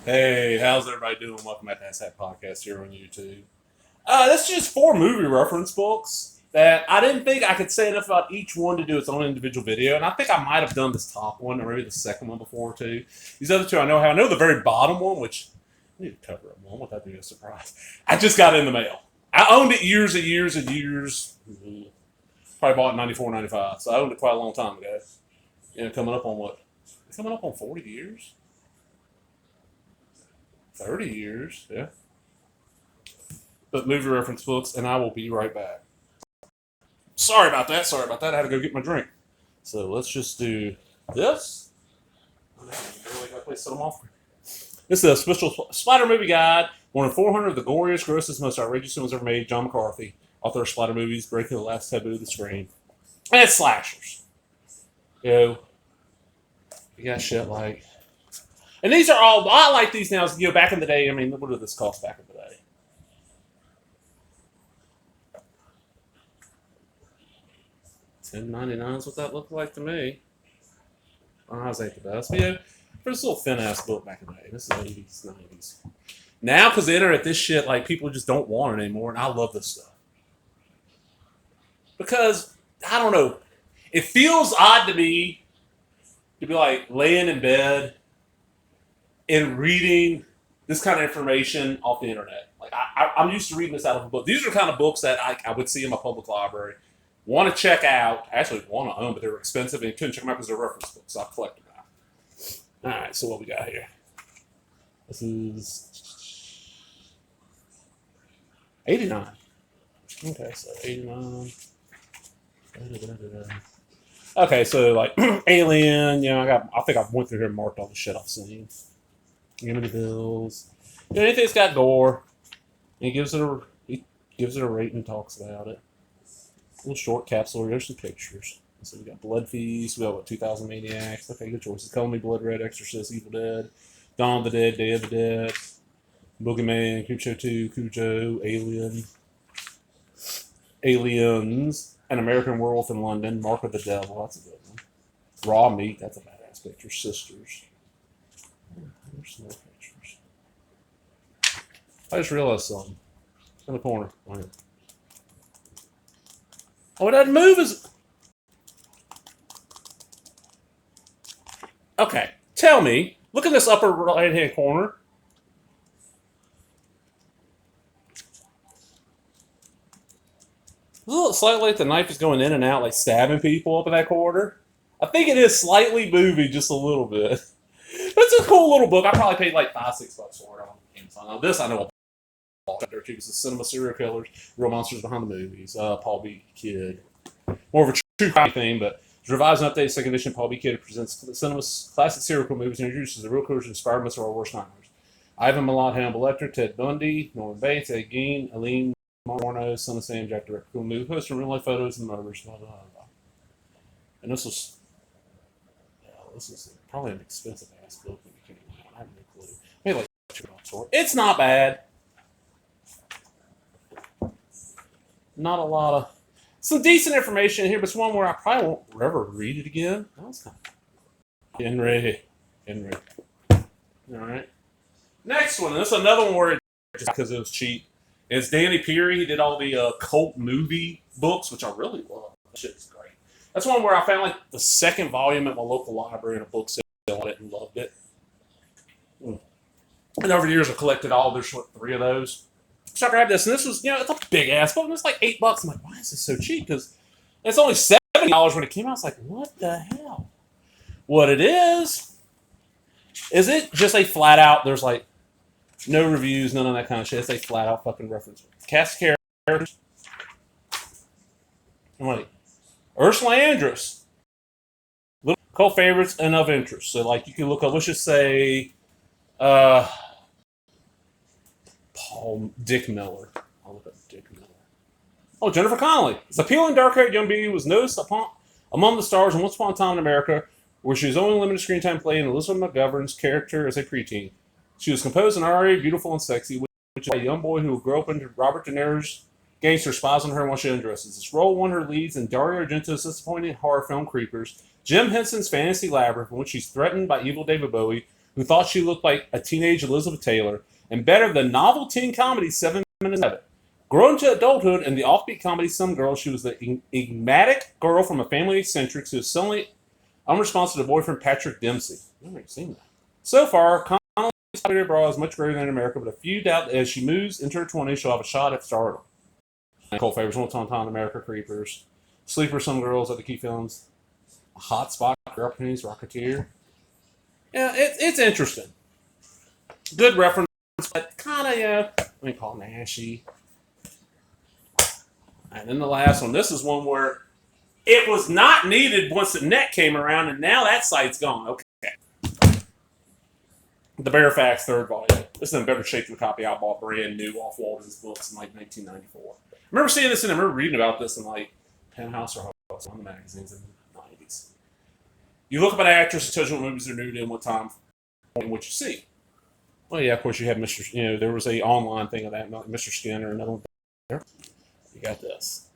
Hey, how's everybody doing? Welcome back to That Podcast here on YouTube. This is just four movie reference books that I didn't think I could say enough about each one to do its own individual video, and I think I might have done this top one or maybe the second one before too. These other two I know how. I know the very bottom one, which I need to cover up one without being a surprise. I just got it in the mail. I owned it years and years and years. Probably bought it in 94, 95, so I owned it quite a long time ago. Coming up on what? Coming up on 40 years? 30 years, yeah. But movie reference books, and I will be right back. Sorry about that. Sorry about that. I had to go get my drink. So let's just do this. Really got to play some off. This is a special splatter movie guide. One of 400 of the goriest, grossest, most outrageous films ever made. John McCarthy, author of splatter movies, breaking the last taboo of the screen. And it's slashers. You got shit like. And these are all. I like these now. Back in the day. I mean, what did this cost back in the day? $10.99 is what that looked like to me. Ours ain't the best. But yeah, for this little thin ass book back in the day. This is 80s, 90s. Now, because the internet, this shit, like, people just don't want it anymore, and I love this stuff. Because, I don't know, it feels odd to me to be like laying in bed and reading this kind of information off the internet. Like, I'm used to reading this out of a book. These are the kind of books that I would see in my public library. Want to check out, actually want to own, but they're expensive and you couldn't check them out because they're reference books, so I collect them now. Alright, so what we got here? This is 89. Okay, so 89. Okay, so like Alien, I think I've went through here and marked all the shit I've seen. Give me the bills. Anything that's got gore, he gives it a rate and talks about it. Little short capsule. There's some pictures. So we got Blood Feast. We got what 2000 Maniacs. Okay, good choices. Call Me Blood Red, Exorcist, Evil Dead, Dawn of the Dead, Day of the Dead, Boogeyman, Creepshow 2, Cujo, Alien, Aliens, An American Werewolf in London, Mark of the Devil. That's a good one. Raw Meat. That's a badass picture. Sisters. There's some more pictures. I just realized something. In the corner. Right. Oh, it doesn't move as. Okay, tell me. Look at this upper right hand corner. Does it look slightly like the knife is going in and out, like stabbing people up in that corner? I think it is slightly moving just a little bit. But it's a cool little book. I probably paid like $5-6 for it on Amazon. Now, this I know out there too, because it's Cinema Serial Killers, Real Monsters Behind the Movies, Paul B. Kidd. More of a true crime thing, but it's revised and updated second edition. Paul B. Kidd presents Cinema's classic serial killer movies and introduces the real killers inspired by our worst nightmares. Ivan Milat, Hannibal Lecter, Ted Bundy, Norman Bates, Ed Gein, Eileen Morno, Son of Sam, Jack the Ripper. Cool movie, posting real life photos and murders. Blah, blah, blah. And this was probably an expensive ass book. I have no clue. Maybe like $2 for it. It's not bad. Not a lot of some decent information here, but it's one where I probably won't ever read it again. That was kind of Henry. All right. Next one. This is another one where just because it was cheap. It's Danny Peary. He did all the cult movie books, which I really love. That shit's great. That's one where I found like the second volume at my local library in a book sale on it and loved it. And over the years, I collected all. There's what, 3 of those. So I grabbed this, and this was, it's a big ass book, and it's like $8. I'm like, why is this so cheap? Because it's only $70 when it came out. I was like, what the hell? What it is it just a flat out, there's like no reviews, none of that kind of shit. It's a flat out fucking reference. Cast characters. I'm like, Ursula Andress. Little cult favorites and of interest. So, like, you can look up, let's just say, Dick Miller. I'll look up Dick Miller. Oh, Jennifer Connelly. This appealing dark-haired young beauty was noticed among the stars in Once Upon a Time in America, where she was only limited screen time playing Elizabeth McGovern's character as a preteen. She was composed and already beautiful and sexy, which is a young boy who will grow up into Robert De Niro's gangster spies on her while she undresses. This role won her leads in Dario Argento's disappointing horror film Creepers, Jim Henson's Fantasy Labyrinth, in which she's threatened by evil David Bowie, who thought she looked like a teenage Elizabeth Taylor, and better than novel teen comedy 7 Minutes of It. Growing to adulthood in the offbeat comedy Some Girl, she was the enigmatic girl from a family of eccentrics who is suddenly unresponsive to boyfriend Patrick Dempsey. I've never seen that. So far, Connolly's popularity abroad is much greater than in America, but a few doubt that as she moves into her 20s, she'll have a shot at stardom. Nicole favors Once Upon a Time in America, Creepers, Sleeper, Some Girls at the Key Films, a Hot Spot, Career Opportunities, Rocketeer. Yeah, it's interesting. Good reference, but kind of, let me call it Nashy. And then the last one, this is one where it was not needed once the net came around, and now that site's gone. Okay. The Bearfax third volume. This is in better shape than the copy I bought brand new off Walden's books in like 1994. I remember seeing this and I remember reading about this in like Penthouse or one of the magazines in the 90s. You look up an actress, it tells you what movies they're nude in, what time, and what you see. Well, yeah, of course you had Mr. There was a online thing of that, Mr. Skinner, another one there. You got this.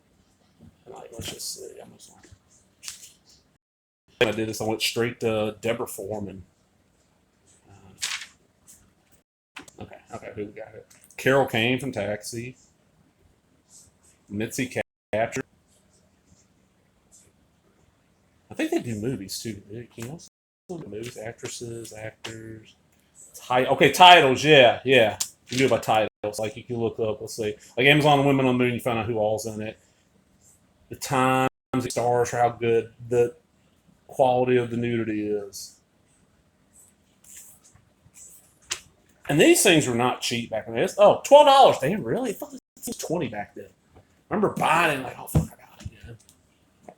And let's just see. I did this. I went straight to Deborah Foreman. Okay, who we got here? Carol Kane from Taxi. Mitzi Capture. I think they do movies too. You know, movies, actresses, actors. Titles. Yeah. You can do it by titles. Like you can look up. Let's see, like Amazon Women on the Moon. You find out who all's in it. The times, the stars, how good the quality of the nudity is. And these things were not cheap back then. $12. Damn, really? I thought this was $20 back then. I remember buying it like, oh, fuck, I got it.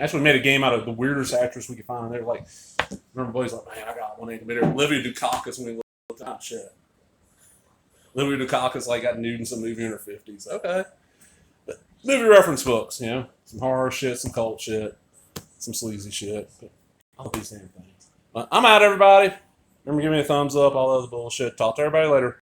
Actually, we made a game out of the weirdest actress we could find. And they were like, I remember boys like, man, I got one. Olivia Dukakis when we looked at shit. Olivia Dukakis like got nude in some movie in her 50s. Okay. But movie reference books, some horror shit, some cult shit, some sleazy shit. But all these damn things. I'm out, everybody. Remember, give me a thumbs up, all that other bullshit. Talk to everybody later.